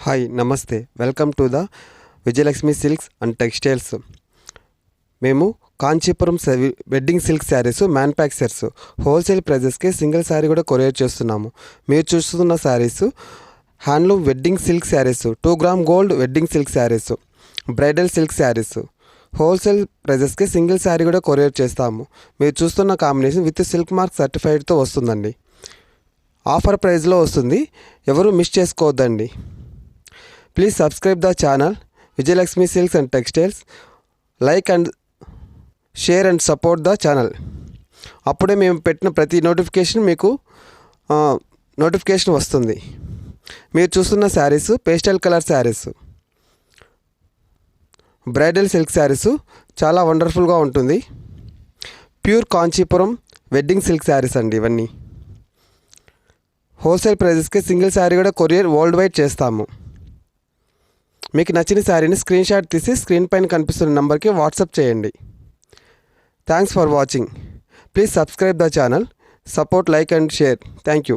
Hi namaste welcome to the Vijayalakshmi silks and textiles. మేము Kanchipuram wedding silk saris manufacturers wholesale ప్రైజెస్కి single sari కూడా courier చేస్తున్నాము. మీరు చూస్తున్న saris handloom wedding silk saris, 2 gram gold wedding silk saris, bridal silk saris wholesale ప్రైజెస్కి single sari కూడా కొరియర్ చేస్తాము. మీరు చూస్తున్న కాంబినేషన్ విత్ సిల్క్ మార్క్ సర్టిఫైడ్తో వస్తుందండి. ఆఫర్ ప్రైస్లో వస్తుంది, ఎవరు మిస్ చేసుకోవద్దండి. Please subscribe the channel Vijayalakshmi silks and textiles. Like and share and support the channel. అప్పుడే మేము పెట్టిన ప్రతి నోటిఫికేషన్ మీకు నోటిఫికేషన్ వస్తుంది. మీరు చూస్తున్న saris pastel colour saris, bridal silk saris చాలా వండర్ఫుల్గా ఉంటుంది. Pure Kanchipuram wedding silk saris అండి. ఇవన్నీ హోల్సేల్ ప్రైజెస్కి సింగిల్ శారీ కూడా కొరియర్ వరల్డ్ వైడ్ చేస్తాము. మీకు నచ్చిన శారీని స్క్రీన్ షాట్ తీసి స్క్రీన్ పైన కనిపిస్తున్న నెంబర్కి వాట్సాప్ చేయండి. Thanks for watching. Please subscribe the channel, support, like and share. Thank you.